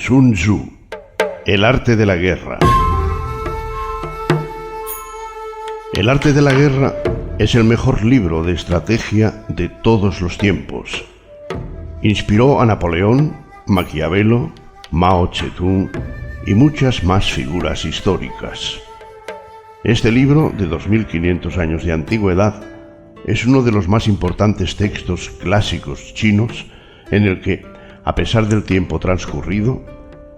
Sun Tzu, El arte de la guerra. El arte de la guerra es el mejor libro de estrategia de todos los tiempos. Inspiró a Napoleón, Maquiavelo, Mao Zedong y muchas más figuras históricas. Este libro, de 2500 años de antigüedad, es uno de los más importantes textos clásicos chinos en el que, a pesar del tiempo transcurrido,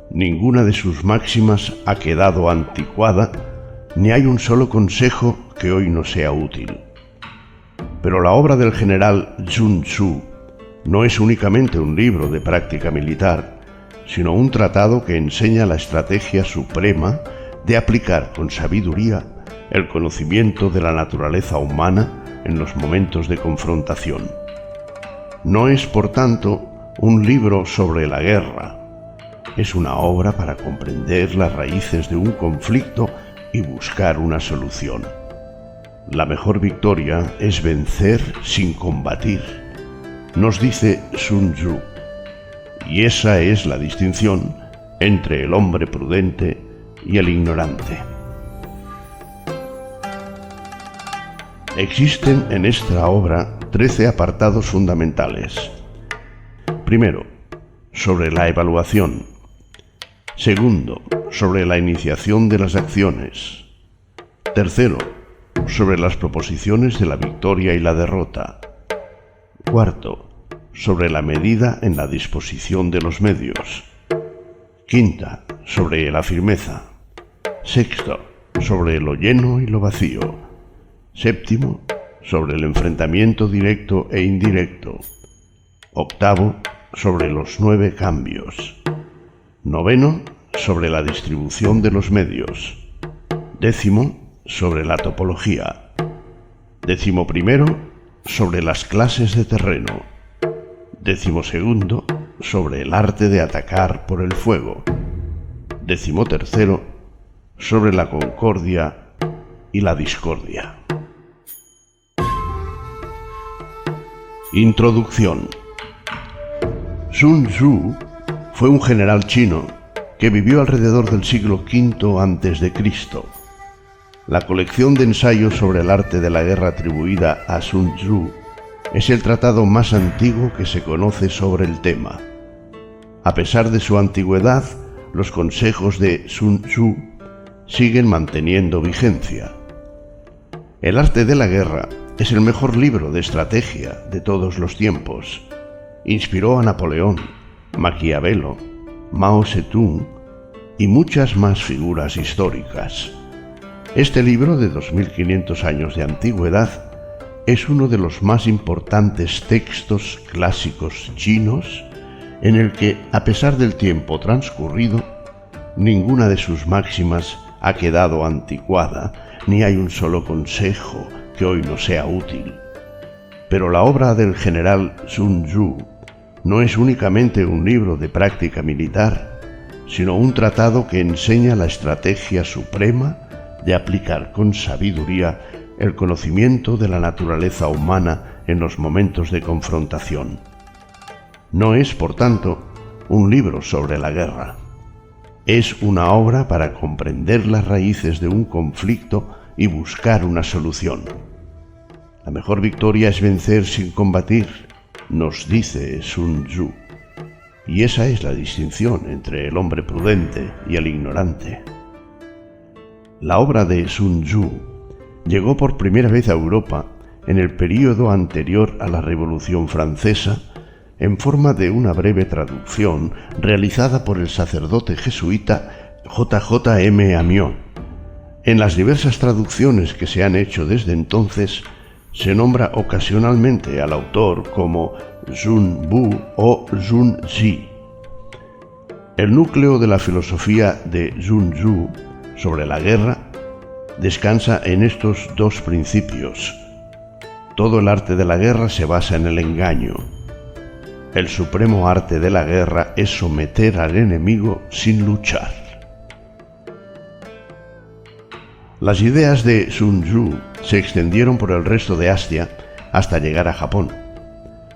ninguna de sus máximas ha quedado anticuada, ni hay un solo consejo que hoy no sea útil. Pero la obra del general Sun Tzu no es únicamente un libro de práctica militar, sino un tratado que enseña la estrategia suprema de aplicar con sabiduría el conocimiento de la naturaleza humana en los momentos de confrontación. No es, por tanto, un libro sobre la guerra. Es una obra para comprender las raíces de un conflicto y buscar una solución. La mejor victoria es vencer sin combatir, nos dice Sun Tzu. Y esa es la distinción entre el hombre prudente y el ignorante. Existen en esta obra 13 apartados fundamentales. Primero, sobre la evaluación. Segundo, sobre la iniciación de las acciones. Tercero, sobre las proposiciones de la victoria y la derrota. Cuarto, sobre la medida en la disposición de los medios. Quinta, sobre la firmeza. Sexto, sobre lo lleno y lo vacío. Séptimo, sobre el enfrentamiento directo e indirecto. Octavo, sobre los 9 cambios. Noveno, sobre la distribución de los medios. Décimo, sobre la topología. Décimo primero, sobre las clases de terreno. Décimo segundo, sobre el arte de atacar por el fuego. Décimo tercero, sobre la concordia y la discordia. Introducción. Sun Tzu fue un general chino que vivió alrededor del siglo V a.C. La colección de ensayos sobre el arte de la guerra atribuida a Sun Tzu es el tratado más antiguo que se conoce sobre el tema. A pesar de su antigüedad, los consejos de Sun Tzu siguen manteniendo vigencia. El arte de la guerra es el mejor libro de estrategia de todos los tiempos. Inspiró a Napoleón, Maquiavelo, Mao Zedong y muchas más figuras históricas. Este libro, de 2500 años de antigüedad, es uno de los más importantes textos clásicos chinos en el que, a pesar del tiempo transcurrido, ninguna de sus máximas ha quedado anticuada, ni hay un solo consejo que hoy no sea útil. Pero la obra del general Sun Tzu no es únicamente un libro de práctica militar, sino un tratado que enseña la estrategia suprema de aplicar con sabiduría el conocimiento de la naturaleza humana en los momentos de confrontación. No es, por tanto, un libro sobre la guerra. Es una obra para comprender las raíces de un conflicto y buscar una solución. La mejor victoria es vencer sin combatir, nos dice Sun Tzu. Y esa es la distinción entre el hombre prudente y el ignorante. La obra de Sun Tzu llegó por primera vez a Europa en el período anterior a la Revolución Francesa, en forma de una breve traducción realizada por el sacerdote jesuita J.J.M. Amiot. En las diversas traducciones que se han hecho desde entonces, se nombra ocasionalmente al autor como Sun Bu o Sun Zi. El núcleo de la filosofía de Sun Tzu sobre la guerra descansa en estos dos principios. Todo el arte de la guerra se basa en el engaño. El supremo arte de la guerra es someter al enemigo sin luchar. Las ideas de Sun Tzu se extendieron por el resto de Asia hasta llegar a Japón.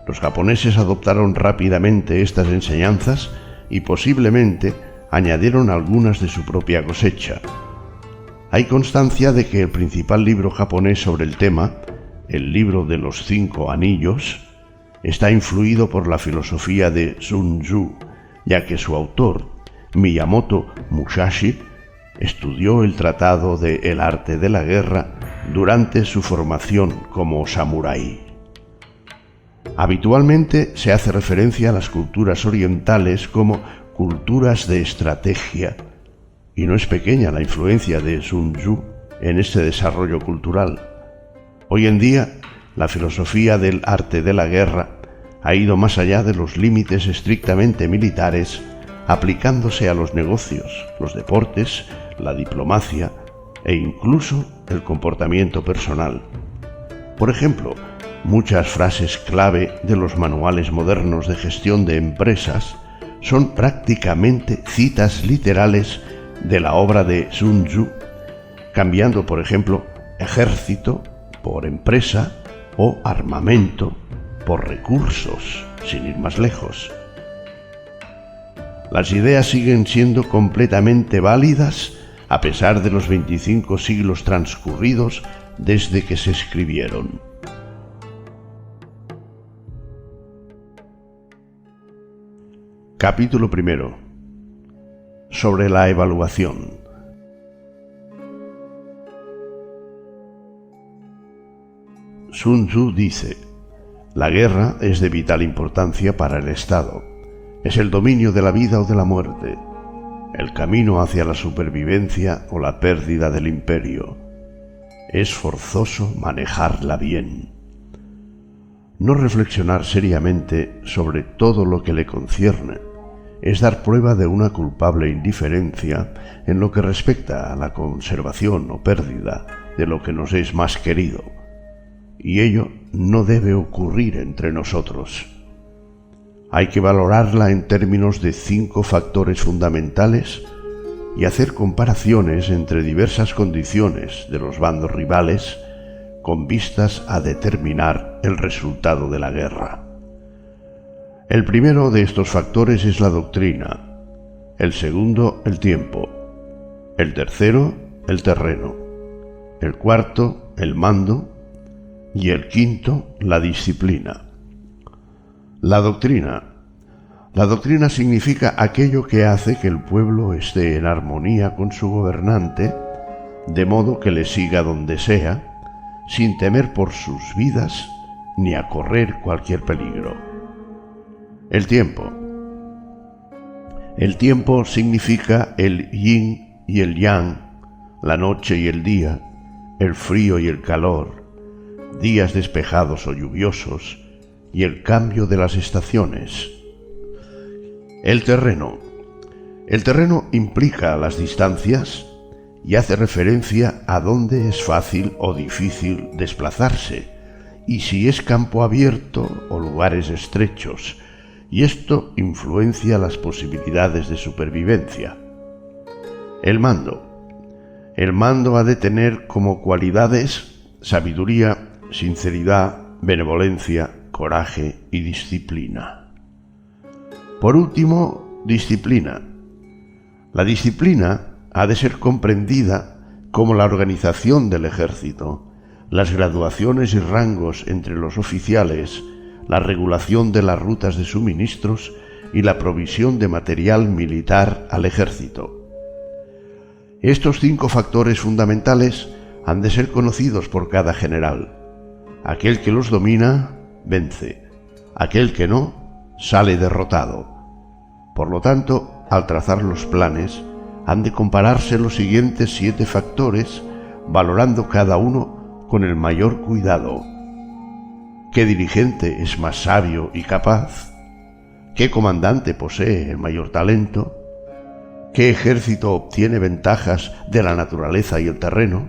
Los japoneses adoptaron rápidamente estas enseñanzas y posiblemente añadieron algunas de su propia cosecha. Hay constancia de que el principal libro japonés sobre el tema, el libro de los 5 anillos, está influido por la filosofía de Sun Tzu, ya que su autor, Miyamoto Musashi, estudió el tratado de El arte de la guerra durante su formación como samurái. Habitualmente se hace referencia a las culturas orientales como culturas de estrategia, y no es pequeña la influencia de Sun Tzu en este desarrollo cultural. Hoy en día, la filosofía del arte de la guerra ha ido más allá de los límites estrictamente militares, aplicándose a los negocios, los deportes, la diplomacia e incluso el comportamiento personal. Por ejemplo, muchas frases clave de los manuales modernos de gestión de empresas son prácticamente citas literales de la obra de Sun Tzu, cambiando, por ejemplo, ejército por empresa o armamento por recursos, sin ir más lejos. Las ideas siguen siendo completamente válidas a pesar de los 25 siglos transcurridos desde que se escribieron. Capítulo 1. Sobre la evaluación. Sun Tzu dice: la guerra es de vital importancia para el Estado. Es el dominio de la vida o de la muerte, el camino hacia la supervivencia o la pérdida del imperio. Es forzoso manejarla bien. No reflexionar seriamente sobre todo lo que le concierne es dar prueba de una culpable indiferencia en lo que respecta a la conservación o pérdida de lo que nos es más querido, y ello no debe ocurrir entre nosotros. Hay que valorarla en términos de 5 factores fundamentales y hacer comparaciones entre diversas condiciones de los bandos rivales con vistas a determinar el resultado de la guerra. El primero de estos factores es la doctrina, el segundo el tiempo, el tercero el terreno, el cuarto el mando y el quinto la disciplina. La doctrina. La doctrina significa aquello que hace que el pueblo esté en armonía con su gobernante, de modo que le siga donde sea, sin temer por sus vidas ni a correr cualquier peligro. El tiempo. El tiempo significa el yin y el yang, la noche y el día, el frío y el calor, días despejados o lluviosos, y el cambio de las estaciones. El terreno. El terreno implica las distancias y hace referencia a dónde es fácil o difícil desplazarse, y si es campo abierto o lugares estrechos, y esto influencia las posibilidades de supervivencia. El mando. El mando ha de tener como cualidades sabiduría, sinceridad, benevolencia, coraje y disciplina. Por último, disciplina. La disciplina ha de ser comprendida como la organización del ejército, las graduaciones y rangos entre los oficiales, la regulación de las rutas de suministros y la provisión de material militar al ejército. Estos 5 factores fundamentales han de ser conocidos por cada general. Aquel que los domina, vence. Aquel que no, sale derrotado. Por lo tanto, al trazar los planes, han de compararse los siguientes 7 factores, valorando cada uno con el mayor cuidado. ¿Qué dirigente es más sabio y capaz? ¿Qué comandante posee el mayor talento? ¿Qué ejército obtiene ventajas de la naturaleza y el terreno?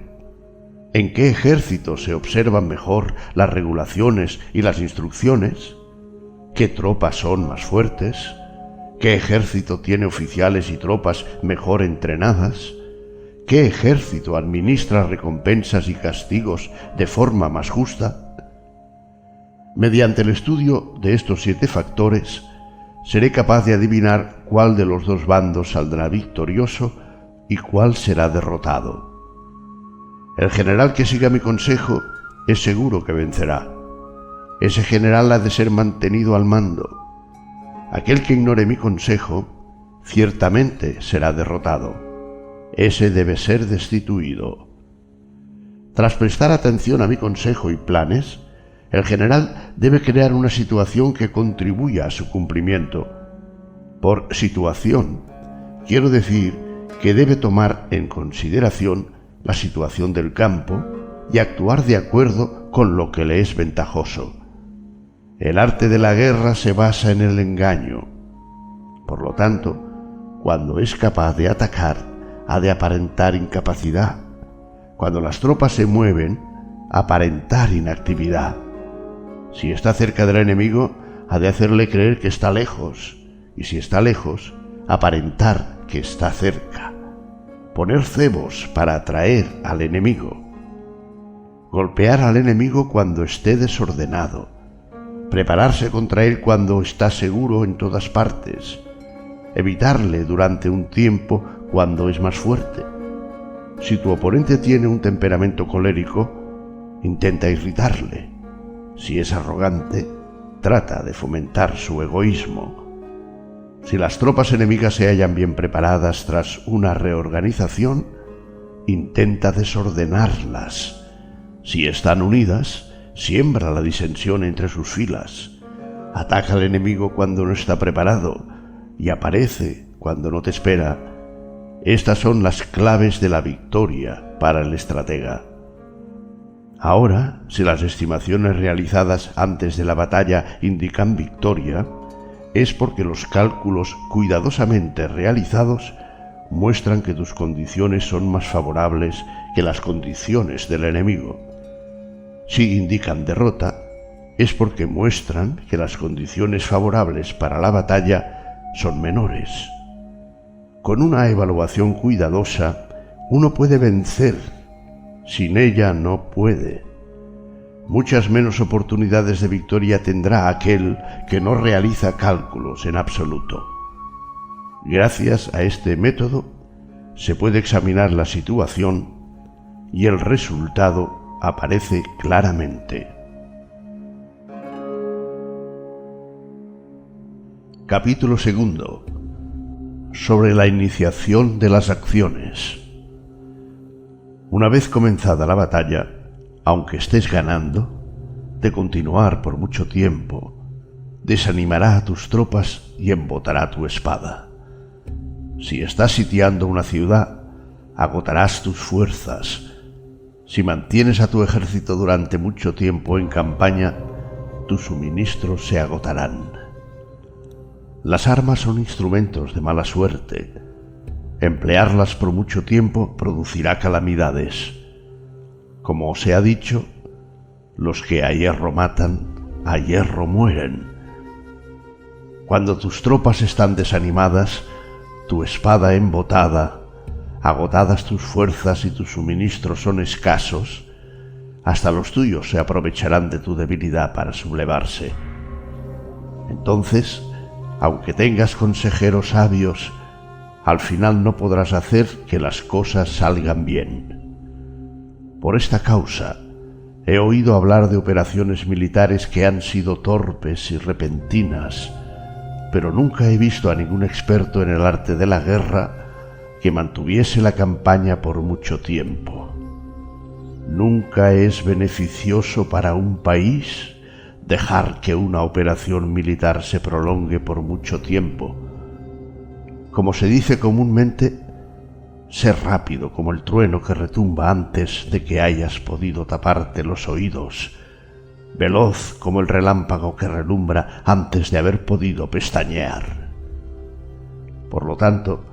¿En qué ejército se observan mejor las regulaciones y las instrucciones? ¿Qué tropas son más fuertes? ¿Qué ejército tiene oficiales y tropas mejor entrenadas? ¿Qué ejército administra recompensas y castigos de forma más justa? Mediante el estudio de estos 7 factores, seré capaz de adivinar cuál de los dos bandos saldrá victorioso y cuál será derrotado. El general que siga mi consejo es seguro que vencerá. Ese general ha de ser mantenido al mando. Aquel que ignore mi consejo ciertamente será derrotado. Ese debe ser destituido. Tras prestar atención a mi consejo y planes, el general debe crear una situación que contribuya a su cumplimiento. Por situación, quiero decir que debe tomar en consideración la situación del campo y actuar de acuerdo con lo que le es ventajoso. El arte de la guerra se basa en el engaño. Por lo tanto, cuando es capaz de atacar, ha de aparentar incapacidad. Cuando las tropas se mueven, aparentar inactividad. Si está cerca del enemigo, ha de hacerle creer que está lejos, y si está lejos, aparentar que está cerca. Poner cebos para atraer al enemigo. Golpear al enemigo cuando esté desordenado. Prepararse contra él cuando está seguro en todas partes. Evitarle durante un tiempo cuando es más fuerte. Si tu oponente tiene un temperamento colérico, intenta irritarle. Si es arrogante, trata de fomentar su egoísmo. Si las tropas enemigas se hallan bien preparadas tras una reorganización, intenta desordenarlas. Si están unidas, siembra la disensión entre sus filas. Ataca al enemigo cuando no está preparado y aparece cuando no te espera. Estas son las claves de la victoria para el estratega. Ahora, si las estimaciones realizadas antes de la batalla indican victoria, es porque los cálculos cuidadosamente realizados muestran que tus condiciones son más favorables que las condiciones del enemigo. Si indican derrota, es porque muestran que las condiciones favorables para la batalla son menores. Con una evaluación cuidadosa, uno puede vencer. Sin ella no puede. Muchas menos oportunidades de victoria tendrá aquel que no realiza cálculos en absoluto. Gracias a este método, se puede examinar la situación y el resultado aparece claramente. Capítulo 2. Sobre la iniciación de las acciones. Una vez comenzada la batalla, aunque estés ganando, de continuar por mucho tiempo, desanimará a tus tropas y embotará tu espada. Si estás sitiando una ciudad, agotarás tus fuerzas. Si mantienes a tu ejército durante mucho tiempo en campaña, tus suministros se agotarán. Las armas son instrumentos de mala suerte. Emplearlas por mucho tiempo producirá calamidades. Como os he dicho, los que a hierro matan, a hierro mueren. Cuando tus tropas están desanimadas, tu espada embotada, agotadas tus fuerzas y tus suministros son escasos, hasta los tuyos se aprovecharán de tu debilidad para sublevarse. Entonces, aunque tengas consejeros sabios, al final no podrás hacer que las cosas salgan bien. Por esta causa, he oído hablar de operaciones militares que han sido torpes y repentinas, pero nunca he visto a ningún experto en el arte de la guerra que mantuviese la campaña por mucho tiempo. Nunca es beneficioso para un país dejar que una operación militar se prolongue por mucho tiempo. Como se dice comúnmente, sé rápido como el trueno que retumba antes de que hayas podido taparte los oídos, veloz como el relámpago que relumbra antes de haber podido pestañear. Por lo tanto,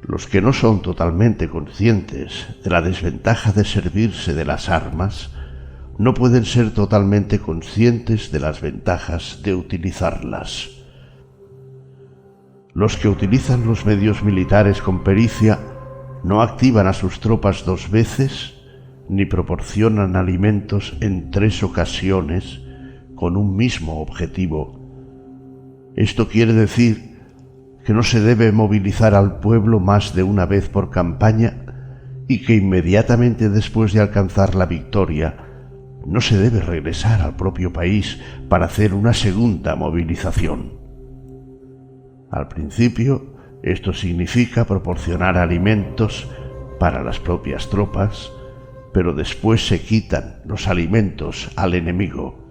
los que no son totalmente conscientes de la desventaja de servirse de las armas, no pueden ser totalmente conscientes de las ventajas de utilizarlas. Los que utilizan los medios militares con pericia no activan a sus tropas 2 veces ni proporcionan alimentos en 3 ocasiones con un mismo objetivo. Esto quiere decir que no se debe movilizar al pueblo más de una vez por campaña y que inmediatamente después de alcanzar la victoria no se debe regresar al propio país para hacer una segunda movilización. Al principio, esto significa proporcionar alimentos para las propias tropas, pero después se quitan los alimentos al enemigo.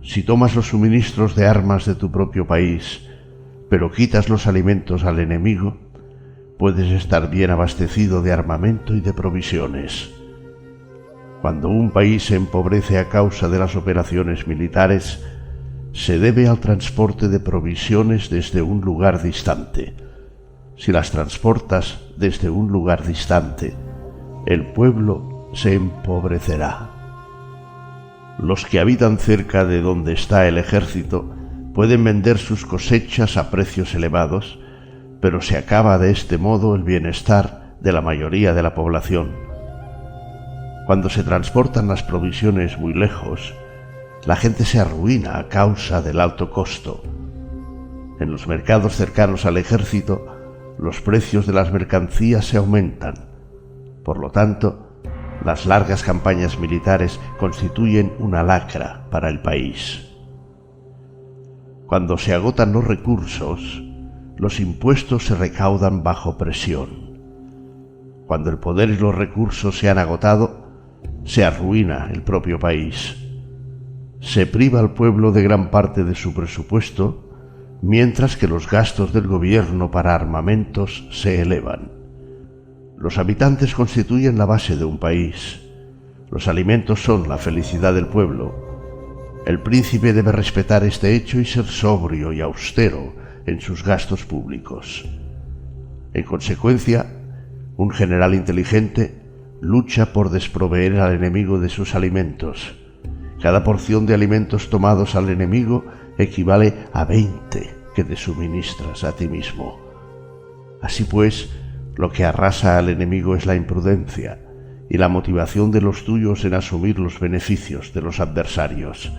Si tomas los suministros de armas de tu propio país, pero quitas los alimentos al enemigo, puedes estar bien abastecido de armamento y de provisiones. Cuando un país se empobrece a causa de las operaciones militares, se debe al transporte de provisiones desde un lugar distante. Si las transportas desde un lugar distante, el pueblo se empobrecerá. Los que habitan cerca de donde está el ejército pueden vender sus cosechas a precios elevados, pero se acaba de este modo el bienestar de la mayoría de la población. Cuando se transportan las provisiones muy lejos, la gente se arruina a causa del alto costo. En los mercados cercanos al ejército, los precios de las mercancías se aumentan. Por lo tanto, las largas campañas militares constituyen una lacra para el país. Cuando se agotan los recursos, los impuestos se recaudan bajo presión. Cuando el poder y los recursos se han agotado, se arruina el propio país. Se priva al pueblo de gran parte de su presupuesto, mientras que los gastos del gobierno para armamentos se elevan. Los habitantes constituyen la base de un país. Los alimentos son la felicidad del pueblo. El príncipe debe respetar este hecho y ser sobrio y austero en sus gastos públicos. En consecuencia, un general inteligente lucha por desproveer al enemigo de sus alimentos. Cada porción de alimentos tomados al enemigo equivale a 20 que te suministras a ti mismo. Así pues, lo que arrasa al enemigo es la imprudencia y la motivación de los tuyos en asumir los beneficios de los adversarios.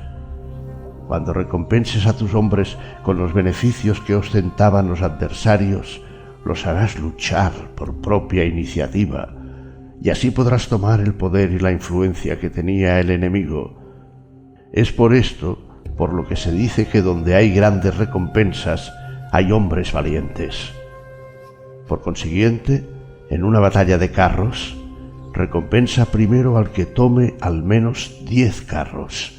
Cuando recompenses a tus hombres con los beneficios que ostentaban los adversarios, los harás luchar por propia iniciativa, y así podrás tomar el poder y la influencia que tenía el enemigo. Es por esto por lo que se dice que donde hay grandes recompensas, hay hombres valientes. Por consiguiente, en una batalla de carros, recompensa primero al que tome al menos 10 carros.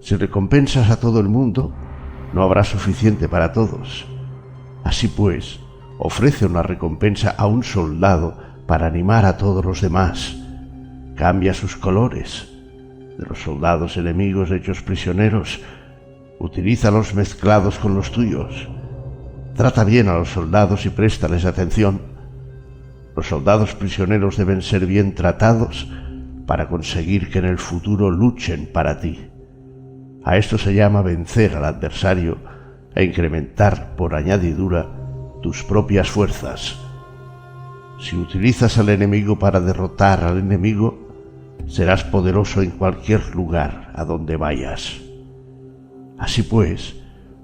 Si recompensas a todo el mundo, no habrá suficiente para todos. Así pues, ofrece una recompensa a un soldado para animar a todos los demás. Cambia sus colores. De los soldados enemigos hechos prisioneros, utilízalos mezclados con los tuyos. Trata bien a los soldados y préstales atención. Los soldados prisioneros deben ser bien tratados para conseguir que en el futuro luchen para ti. A esto se llama vencer al adversario e incrementar por añadidura tus propias fuerzas. Si utilizas al enemigo para derrotar al enemigo, serás poderoso en cualquier lugar a donde vayas. Así pues,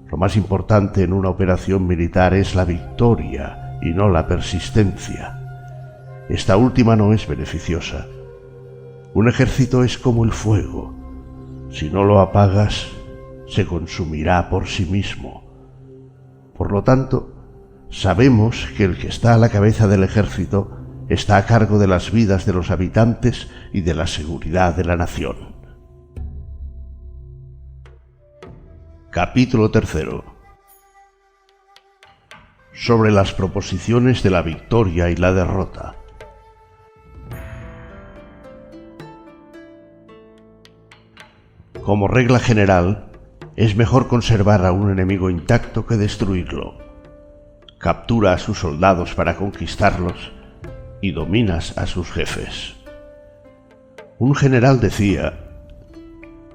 lo más importante en una operación militar es la victoria y no la persistencia. Esta última no es beneficiosa. Un ejército es como el fuego. Si no lo apagas, se consumirá por sí mismo. Por lo tanto, sabemos que el que está a la cabeza del ejército está a cargo de las vidas de los habitantes y de la seguridad de la nación. Capítulo 3. Sobre las proposiciones de la victoria y la derrota. Como regla general, es mejor conservar a un enemigo intacto que destruirlo. Captura a sus soldados para conquistarlos y dominas a sus jefes. Un general decía: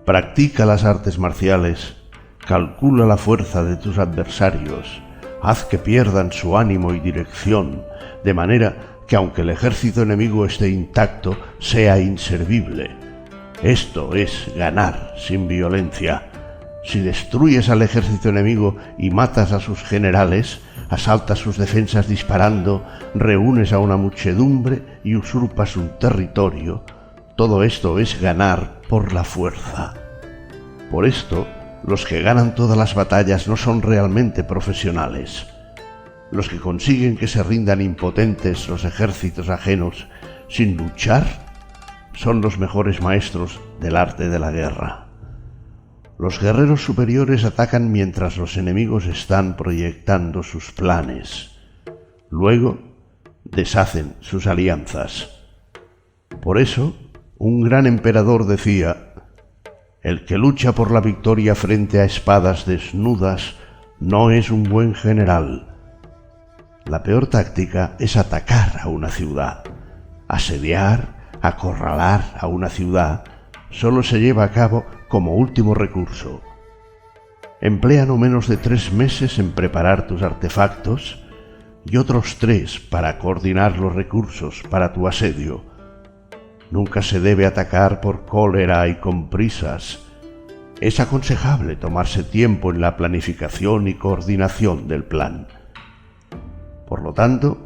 practica las artes marciales, calcula la fuerza de tus adversarios, haz que pierdan su ánimo y dirección, de manera que aunque el ejército enemigo esté intacto, sea inservible. Esto es ganar sin violencia. Si destruyes al ejército enemigo y matas a sus generales, asaltas sus defensas disparando, reúnes a una muchedumbre y usurpas un territorio, todo esto es ganar por la fuerza. Por esto, los que ganan todas las batallas no son realmente profesionales. Los que consiguen que se rindan impotentes los ejércitos ajenos sin luchar son los mejores maestros del arte de la guerra. Los guerreros superiores atacan mientras los enemigos están proyectando sus planes. Luego, deshacen sus alianzas. Por eso, un gran emperador decía: el que lucha por la victoria frente a espadas desnudas no es un buen general. La peor táctica es atacar a una ciudad. Asediar, acorralar a una ciudad solo se lleva a cabo como último recurso. Emplea no menos de 3 meses en preparar tus artefactos y otros 3 para coordinar los recursos para tu asedio. Nunca se debe atacar por cólera y con prisas. Es aconsejable tomarse tiempo en la planificación y coordinación del plan. Por lo tanto,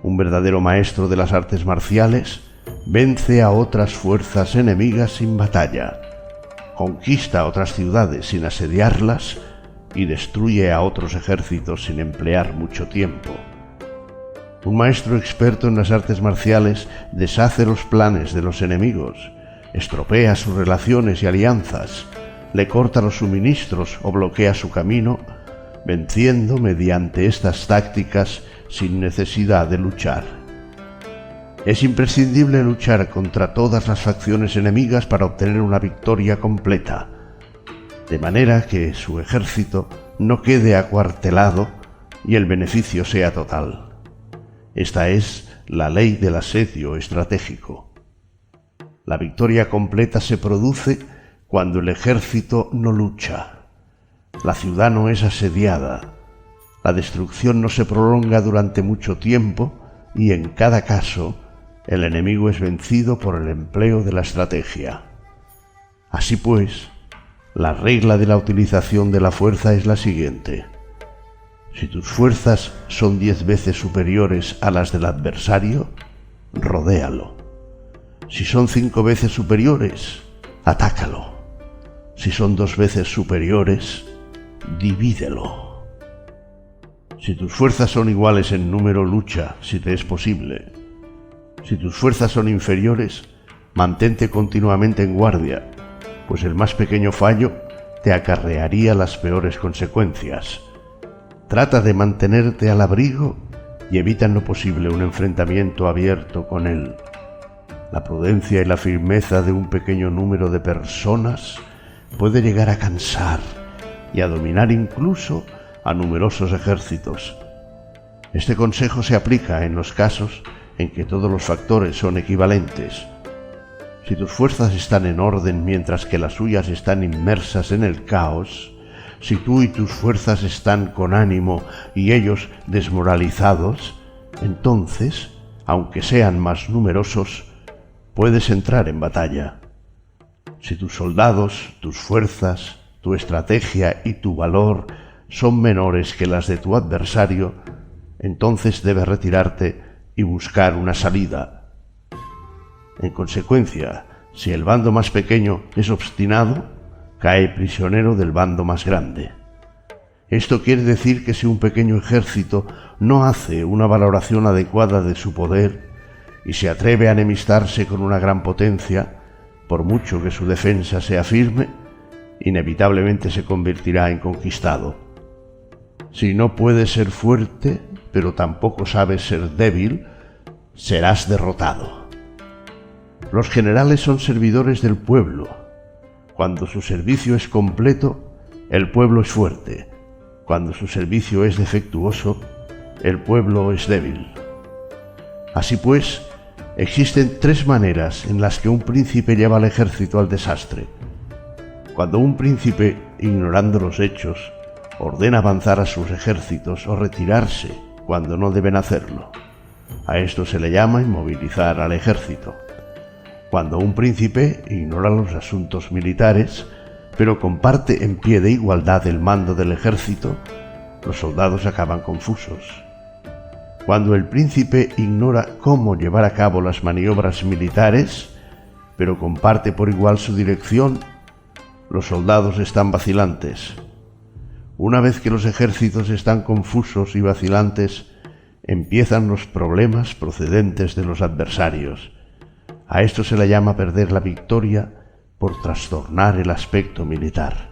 un verdadero maestro de las artes marciales vence a otras fuerzas enemigas sin batalla, conquista otras ciudades sin asediarlas y destruye a otros ejércitos sin emplear mucho tiempo. Un maestro experto en las artes marciales deshace los planes de los enemigos, estropea sus relaciones y alianzas, le corta los suministros o bloquea su camino, venciendo mediante estas tácticas sin necesidad de luchar. Es imprescindible luchar contra todas las facciones enemigas para obtener una victoria completa, de manera que su ejército no quede acuartelado y el beneficio sea total. Esta es la ley del asedio estratégico. La victoria completa se produce cuando el ejército no lucha, la ciudad no es asediada, la destrucción no se prolonga durante mucho tiempo y en cada caso el enemigo es vencido por el empleo de la estrategia. Así pues, la regla de la utilización de la fuerza es la siguiente: si tus fuerzas son 10 veces superiores a las del adversario, rodéalo. Si son 5 veces superiores, atácalo. Si son 2 veces superiores, divídelo. Si tus fuerzas son iguales en número, lucha si te es posible. Si tus fuerzas son inferiores, mantente continuamente en guardia, pues el más pequeño fallo te acarrearía las peores consecuencias. Trata de mantenerte al abrigo y evita en lo posible un enfrentamiento abierto con él. La prudencia y la firmeza de un pequeño número de personas puede llegar a cansar y a dominar incluso a numerosos ejércitos. Este consejo se aplica en los casos en que todos los factores son equivalentes. Si tus fuerzas están en orden mientras que las suyas están inmersas en el caos, si tú y tus fuerzas están con ánimo y ellos desmoralizados, entonces, aunque sean más numerosos, puedes entrar en batalla. Si tus soldados, tus fuerzas, tu estrategia y tu valor son menores que las de tu adversario, entonces debes retirarte y buscar una salida. En consecuencia, si el bando más pequeño es obstinado, cae prisionero del bando más grande. Esto quiere decir que si un pequeño ejército no hace una valoración adecuada de su poder y se atreve a enemistarse con una gran potencia, por mucho que su defensa sea firme, inevitablemente se convertirá en conquistado. Si no puedes ser fuerte, pero tampoco sabes ser débil, serás derrotado. Los generales son servidores del pueblo. Cuando su servicio es completo, el pueblo es fuerte. Cuando su servicio es defectuoso, el pueblo es débil. Así pues, existen 3 maneras en las que un príncipe lleva al ejército al desastre. Cuando un príncipe, ignorando los hechos, ordena avanzar a sus ejércitos o retirarse cuando no deben hacerlo. A esto se le llama inmovilizar al ejército. Cuando un príncipe ignora los asuntos militares, pero comparte en pie de igualdad el mando del ejército, los soldados acaban confusos. Cuando el príncipe ignora cómo llevar a cabo las maniobras militares, pero comparte por igual su dirección, los soldados están vacilantes. Una vez que los ejércitos están confusos y vacilantes, empiezan los problemas procedentes de los adversarios. A esto se le llama perder la victoria por trastornar el aspecto militar.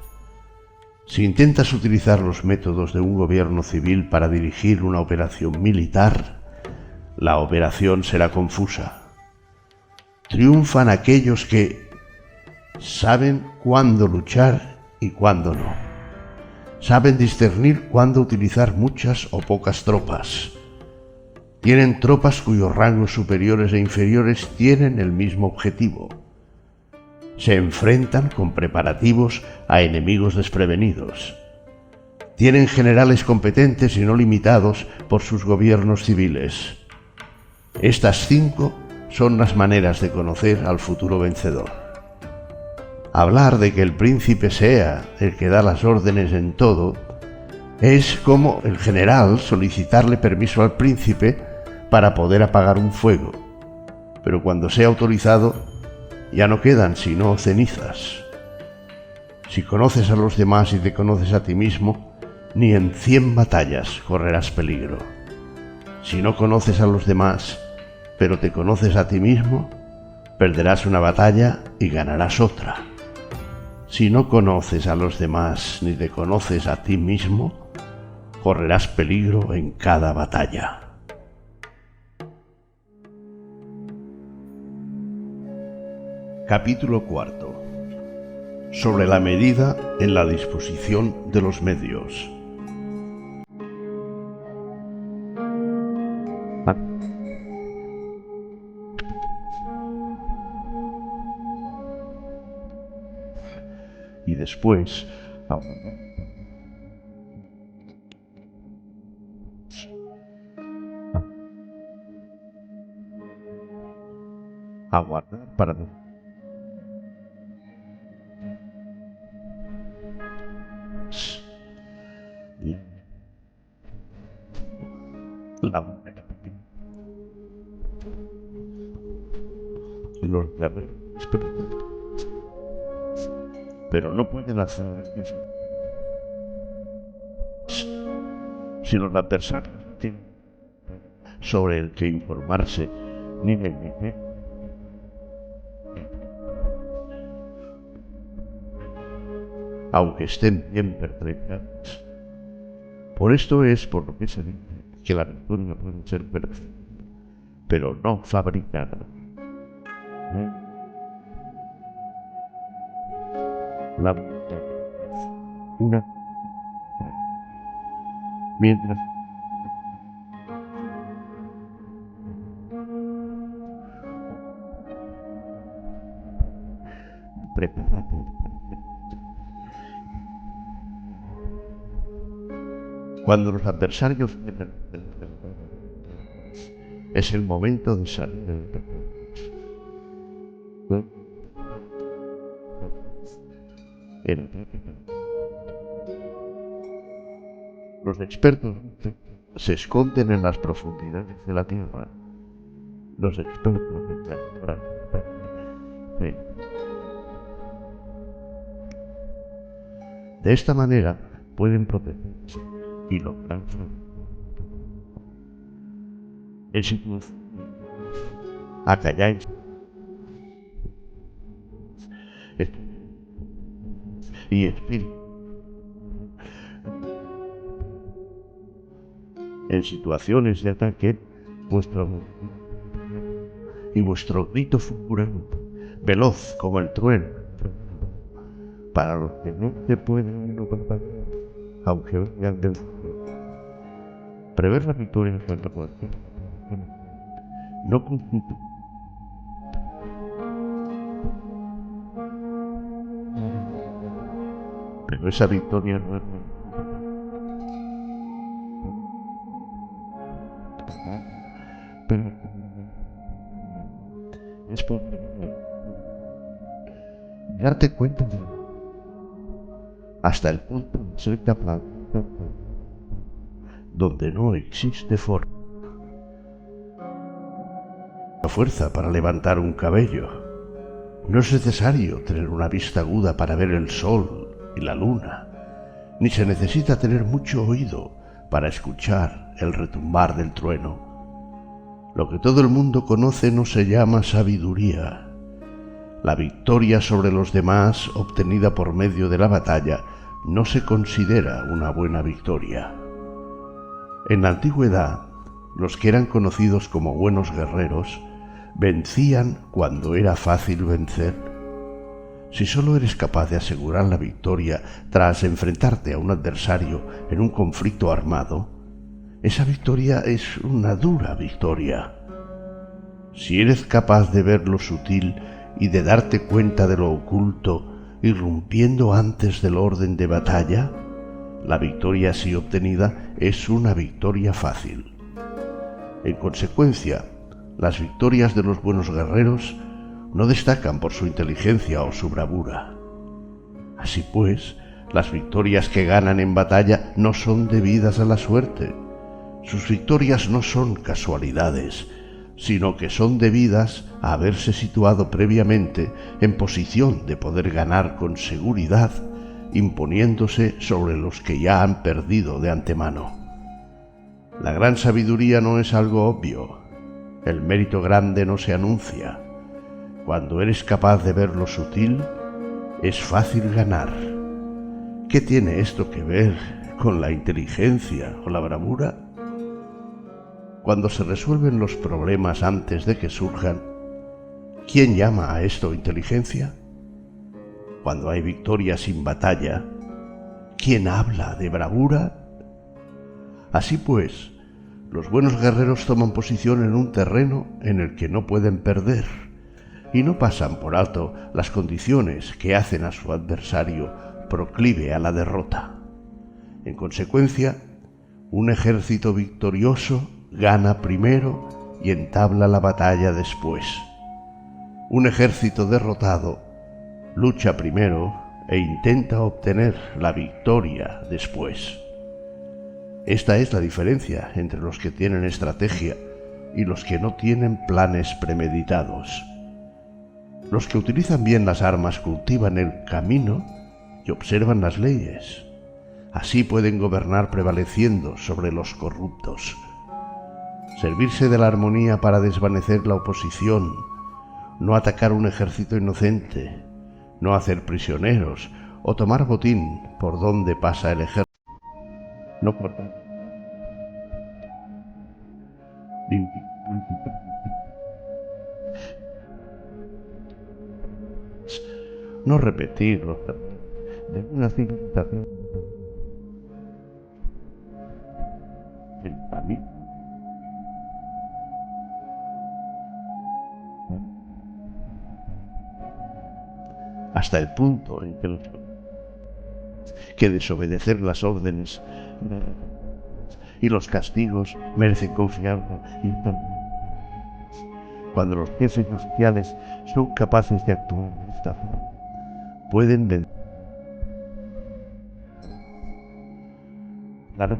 Si intentas utilizar los métodos de un gobierno civil para dirigir una operación militar, la operación será confusa. Triunfan aquellos que saben cuándo luchar y cuándo no. Saben discernir cuándo utilizar muchas o pocas tropas. Tienen tropas cuyos rangos superiores e inferiores tienen el mismo objetivo. Se enfrentan con preparativos a enemigos desprevenidos. Tienen generales competentes y no limitados por sus gobiernos civiles. Estas 5 son las maneras de conocer al futuro vencedor. Hablar de que el príncipe sea el que da las órdenes en todo es como el general solicitarle permiso al príncipe para poder apagar un fuego, pero cuando sea autorizado ya no quedan sino cenizas. Si conoces a los demás y te conoces a ti mismo, ni en 100 batallas correrás peligro. Si no conoces a los demás, pero te conoces a ti mismo, perderás una batalla y ganarás otra. Si no conoces a los demás ni te conoces a ti mismo, correrás peligro en cada batalla. Capítulo 4. Sobre la medida en la disposición de los medios. Y después, aguardar para la los guerreros, pero no pueden hacer eso si los adversarios tienen sobre el que informarse ni aunque estén bien pertrechados. Por esto es por lo que se dice que la victoria puede ser perfecta, pero no fabricada. La una mientras prepárate. Cuando los adversarios es el momento de salir. Los expertos se esconden en las profundidades de la tierra. Los expertos de esta manera pueden protegerse y lograr éxitos. Acalláis y espíritu en situaciones de ataque, vuestro grito fulgurante, veloz como el trueno, para los que no se pueden aunque vengan del prever la victoria en cuanto a no constituye pero esa victoria no es pero es por darte cuenta hasta el punto de ser capaz donde no existe fuerza para levantar un cabello. No es necesario tener una vista aguda para ver el sol y la luna, ni se necesita tener mucho oído para escuchar el retumbar del trueno. Lo que todo el mundo conoce no se llama sabiduría. La victoria sobre los demás obtenida por medio de la batalla no se considera una buena victoria. En la antigüedad, los que eran conocidos como buenos guerreros vencían cuando era fácil vencer. Si solo eres capaz de asegurar la victoria tras enfrentarte a un adversario en un conflicto armado, esa victoria es una dura victoria. Si eres capaz de ver lo sutil y de darte cuenta de lo oculto, irrumpiendo antes del orden de batalla, la victoria así obtenida es una victoria fácil. En consecuencia, las victorias de los buenos guerreros no destacan por su inteligencia o su bravura. Así pues, las victorias que ganan en batalla no son debidas a la suerte. Sus victorias no son casualidades, sino que son debidas a haberse situado previamente en posición de poder ganar con seguridad, imponiéndose sobre los que ya han perdido de antemano. La gran sabiduría no es algo obvio. El mérito grande no se anuncia. Cuando eres capaz de ver lo sutil, es fácil ganar. ¿Qué tiene esto que ver con la inteligencia o la bravura? Cuando se resuelven los problemas antes de que surjan, ¿quién llama a esto inteligencia? Cuando hay victoria sin batalla, ¿quién habla de bravura? Así pues, los buenos guerreros toman posición en un terreno en el que no pueden perder y no pasan por alto las condiciones que hacen a su adversario proclive a la derrota. En consecuencia, un ejército victorioso gana primero y entabla la batalla después. Un ejército derrotado lucha primero e intenta obtener la victoria después. Esta es la diferencia entre los que tienen estrategia y los que no tienen planes premeditados. Los que utilizan bien las armas cultivan el camino y observan las leyes. Así pueden gobernar prevaleciendo sobre los corruptos. Servirse de la armonía para desvanecer la oposición, no atacar un ejército inocente, no hacer prisioneros o tomar botín por donde pasa el ejército. No por no repetir los de una civilización a mí. Hasta el punto en que desobedecer las órdenes y los castigos merecen confianza. Cuando los jefes oficiales son capaces de actuar de esta forma, pueden vencer. Claro.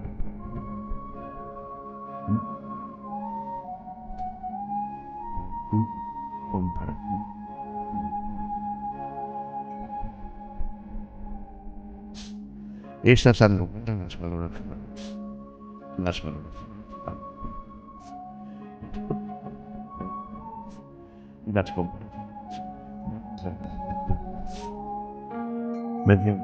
Esas anulan las valoraciones. Las valoraciones. Las comparaciones. Mención.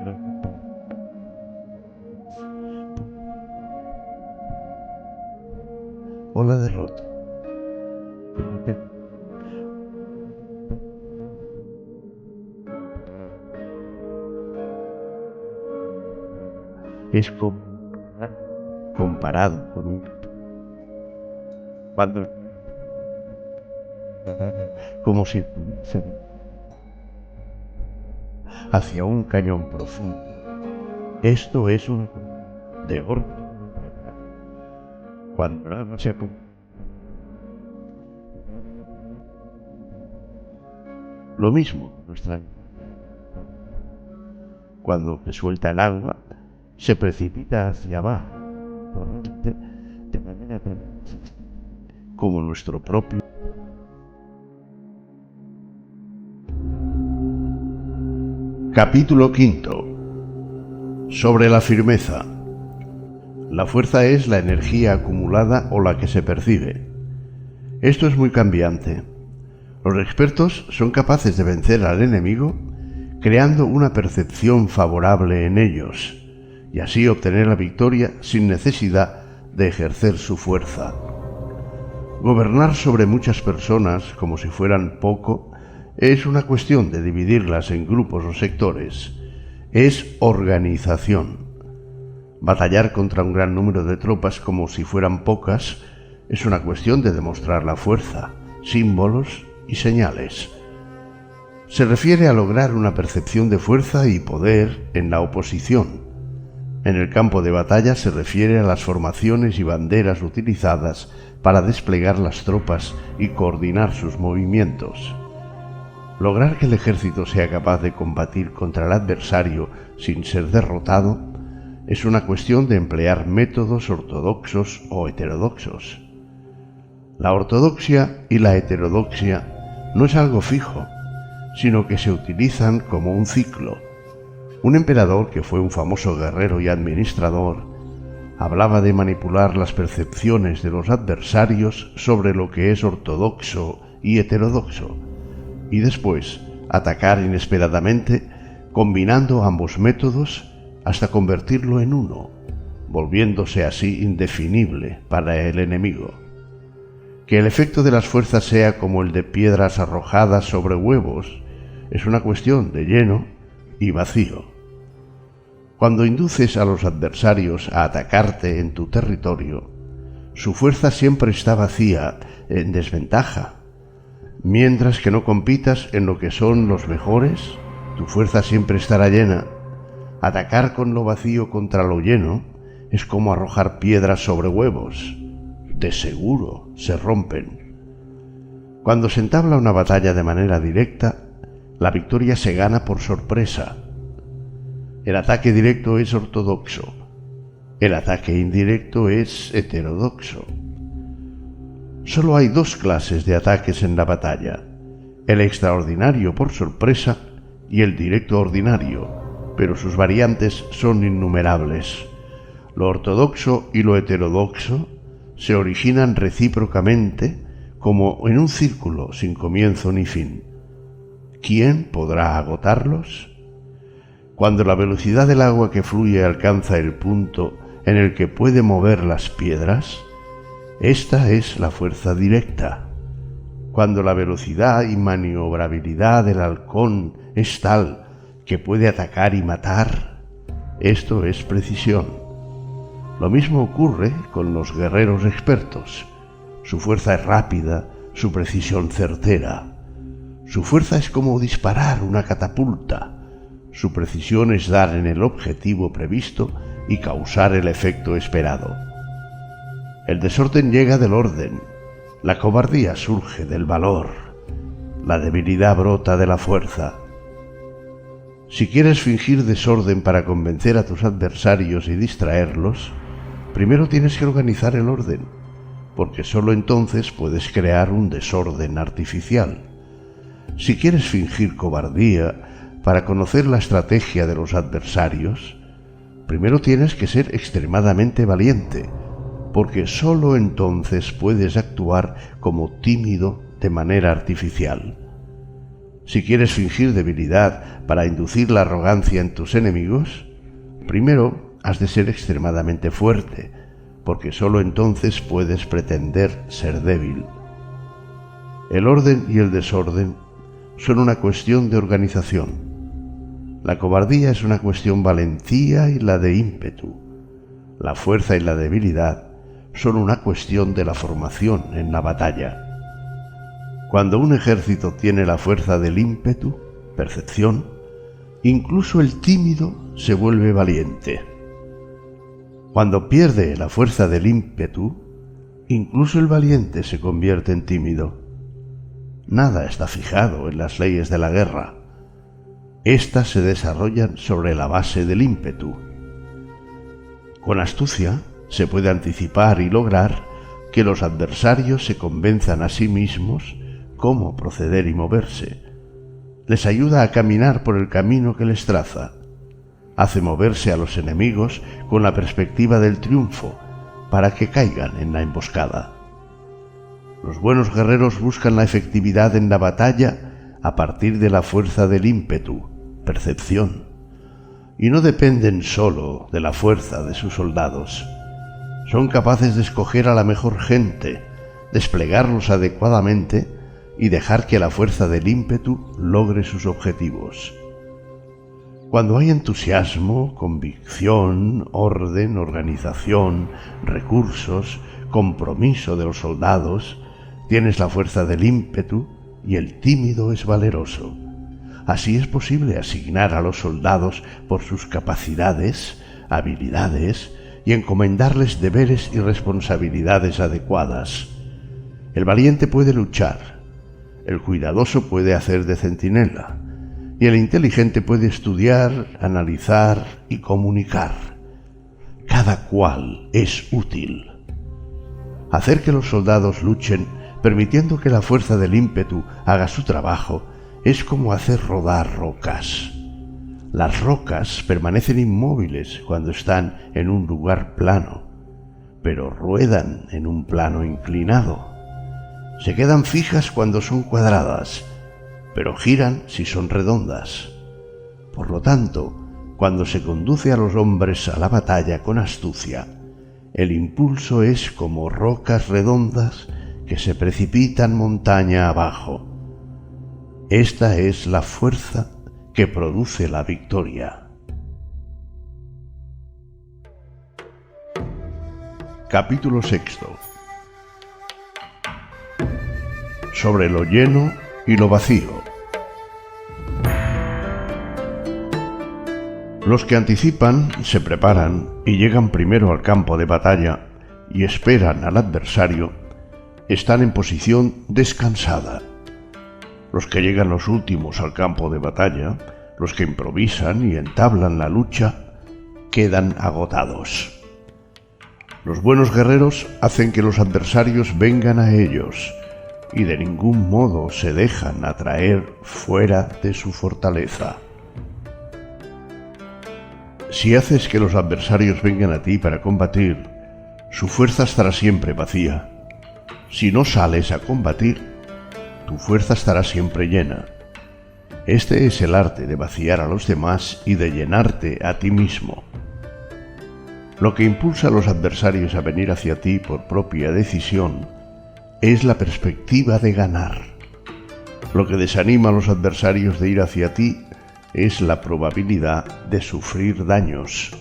O la derrota. Es comparado con un cuando como si hacia un cañón profundo. Esto es un de oro. Cuando no se lo mismo nuestra cuando se suelta el agua, se precipita hacia abajo, de manera como nuestro propio. Capítulo quinto. Sobre la firmeza. La fuerza es la energía acumulada o la que se percibe. Esto es muy cambiante. Los expertos son capaces de vencer al enemigo creando una percepción favorable en ellos y así obtener la victoria sin necesidad de ejercer su fuerza. Gobernar sobre muchas personas como si fueran poco es una cuestión de dividirlas en grupos o sectores. Es organización. Batallar contra un gran número de tropas como si fueran pocas es una cuestión de demostrar la fuerza, símbolos y señales. Se refiere a lograr una percepción de fuerza y poder en la oposición. En el campo de batalla se refiere a las formaciones y banderas utilizadas para desplegar las tropas y coordinar sus movimientos. Lograr que el ejército sea capaz de combatir contra el adversario sin ser derrotado es una cuestión de emplear métodos ortodoxos o heterodoxos. La ortodoxia y la heterodoxia no es algo fijo, sino que se utilizan como un ciclo. Un emperador, que fue un famoso guerrero y administrador, hablaba de manipular las percepciones de los adversarios sobre lo que es ortodoxo y heterodoxo, y después atacar inesperadamente, combinando ambos métodos hasta convertirlo en uno, volviéndose así indefinible para el enemigo. Que el efecto de las fuerzas sea como el de piedras arrojadas sobre huevos es una cuestión de lleno y vacío. Cuando induces a los adversarios a atacarte en tu territorio, su fuerza siempre está vacía, en desventaja. Mientras que no compitas en lo que son los mejores, tu fuerza siempre estará llena. Atacar con lo vacío contra lo lleno es como arrojar piedras sobre huevos. De seguro se rompen. Cuando se entabla una batalla de manera directa, la victoria se gana por sorpresa. El ataque directo es ortodoxo. El ataque indirecto es heterodoxo. Solo hay dos clases de ataques en la batalla: el extraordinario por sorpresa y el directo ordinario, pero sus variantes son innumerables. Lo ortodoxo y lo heterodoxo se originan recíprocamente como en un círculo sin comienzo ni fin. ¿Quién podrá agotarlos? Cuando la velocidad del agua que fluye alcanza el punto en el que puede mover las piedras, esta es la fuerza directa. Cuando la velocidad y maniobrabilidad del halcón es tal que puede atacar y matar, esto es precisión. Lo mismo ocurre con los guerreros expertos. Su fuerza es rápida, su precisión certera. Su fuerza es como disparar una catapulta. Su precisión es dar en el objetivo previsto y causar el efecto esperado. El desorden llega del orden, la cobardía surge del valor, la debilidad brota de la fuerza. Si quieres fingir desorden para convencer a tus adversarios y distraerlos, primero tienes que organizar el orden, porque solo entonces puedes crear un desorden artificial. Si quieres fingir cobardía para conocer la estrategia de los adversarios, primero tienes que ser extremadamente valiente, porque solo entonces puedes actuar como tímido de manera artificial. Si quieres fingir debilidad para inducir la arrogancia en tus enemigos, primero has de ser extremadamente fuerte, porque solo entonces puedes pretender ser débil. El orden y el desorden son una cuestión de organización. La cobardía es una cuestión valentía y la de ímpetu. La fuerza y la debilidad son una cuestión de la formación en la batalla. Cuando un ejército tiene la fuerza del ímpetu, percepción, incluso el tímido se vuelve valiente. Cuando pierde la fuerza del ímpetu, incluso el valiente se convierte en tímido. Nada está fijado en las leyes de la guerra. Éstas se desarrollan sobre la base del ímpetu. Con astucia se puede anticipar y lograr que los adversarios se convenzan a sí mismos cómo proceder y moverse. Les ayuda a caminar por el camino que les traza. Hace moverse a los enemigos con la perspectiva del triunfo, para que caigan en la emboscada. Los buenos guerreros buscan la efectividad en la batalla a partir de la fuerza del ímpetu, percepción, y no dependen solo de la fuerza de sus soldados. Son capaces de escoger a la mejor gente, desplegarlos adecuadamente y dejar que la fuerza del ímpetu logre sus objetivos. Cuando hay entusiasmo, convicción, orden, organización, recursos, compromiso de los soldados, tienes la fuerza del ímpetu y el tímido es valeroso. Así es posible asignar a los soldados por sus capacidades, habilidades y encomendarles deberes y responsabilidades adecuadas. El valiente puede luchar, el cuidadoso puede hacer de centinela, y el inteligente puede estudiar, analizar y comunicar. Cada cual es útil. Hacer que los soldados luchen, permitiendo que la fuerza del ímpetu haga su trabajo, es como hacer rodar rocas. Las rocas permanecen inmóviles cuando están en un lugar plano, pero ruedan en un plano inclinado. Se quedan fijas cuando son cuadradas, pero giran si son redondas. Por lo tanto, cuando se conduce a los hombres a la batalla con astucia, el impulso es como rocas redondas que se precipitan montaña abajo. Esta es la fuerza que produce la victoria. Capítulo 6. Sobre lo lleno y lo vacío. Los que anticipan, se preparan y llegan primero al campo de batalla y esperan al adversario, están en posición descansada. Los que llegan los últimos al campo de batalla, los que improvisan y entablan la lucha, quedan agotados. Los buenos guerreros hacen que los adversarios vengan a ellos y de ningún modo se dejan atraer fuera de su fortaleza. Si haces que los adversarios vengan a ti para combatir, su fuerza estará siempre vacía. Si no sales a combatir, tu fuerza estará siempre llena. Este es el arte de vaciar a los demás y de llenarte a ti mismo. Lo que impulsa a los adversarios a venir hacia ti por propia decisión es la perspectiva de ganar. Lo que desanima a los adversarios de ir hacia ti es la probabilidad de sufrir daños.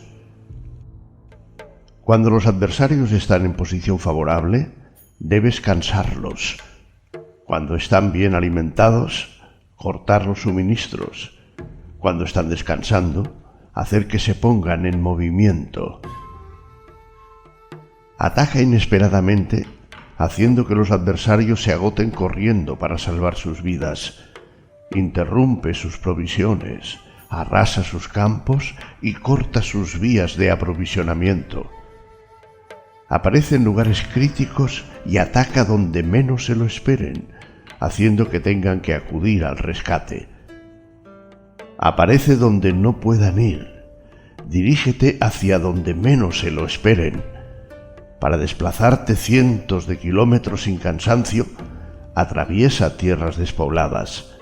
Cuando los adversarios están en posición favorable, debes cansarlos. Cuando están bien alimentados, cortar los suministros. Cuando están descansando, hacer que se pongan en movimiento. Ataca inesperadamente, haciendo que los adversarios se agoten corriendo para salvar sus vidas. Interrumpe sus provisiones, arrasa sus campos y corta sus vías de aprovisionamiento. Aparece en lugares críticos y ataca donde menos se lo esperen, haciendo que tengan que acudir al rescate. Aparece donde no puedan ir. Dirígete hacia donde menos se lo esperen. Para desplazarte cientos de kilómetros sin cansancio, atraviesa tierras despobladas.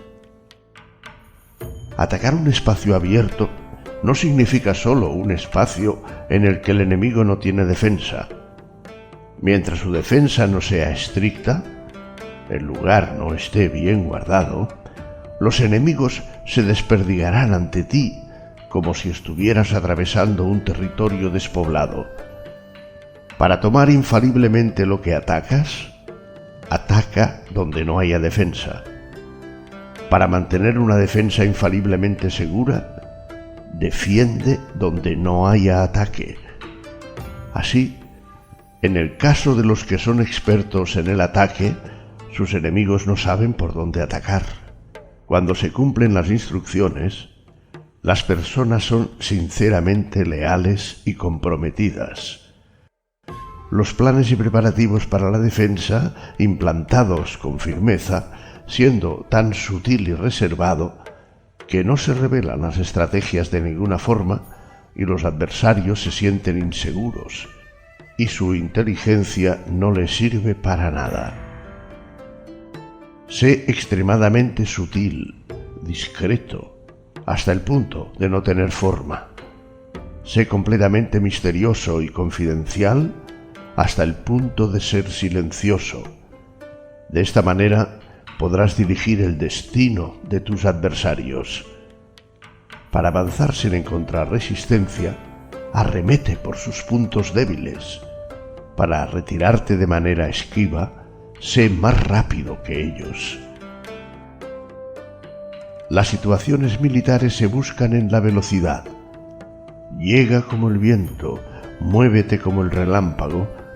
Atacar un espacio abierto no significa solo un espacio en el que el enemigo no tiene defensa. Mientras su defensa no sea estricta, el lugar no esté bien guardado, los enemigos se desperdigarán ante ti como si estuvieras atravesando un territorio despoblado. Para tomar infaliblemente lo que atacas, ataca donde no haya defensa. Para mantener una defensa infaliblemente segura, defiende donde no haya ataque. Así, en el caso de los que son expertos en el ataque, sus enemigos no saben por dónde atacar. Cuando se cumplen las instrucciones, Las personas son sinceramente leales y comprometidas. Los planes y preparativos para la defensa, implantados con firmeza, siendo tan sutil y reservado, que no se revelan las estrategias de ninguna forma y los adversarios se sienten inseguros y su inteligencia no les sirve para nada. Sé extremadamente sutil, discreto, hasta el punto de no tener forma. Sé completamente misterioso y confidencial hasta el punto de ser silencioso. De esta manera podrás dirigir el destino de tus adversarios. Para avanzar sin encontrar resistencia, arremete por sus puntos débiles. Para retirarte de manera esquiva, sé más rápido que ellos. Las situaciones militares se buscan en la velocidad. Llega como el viento, muévete como el relámpago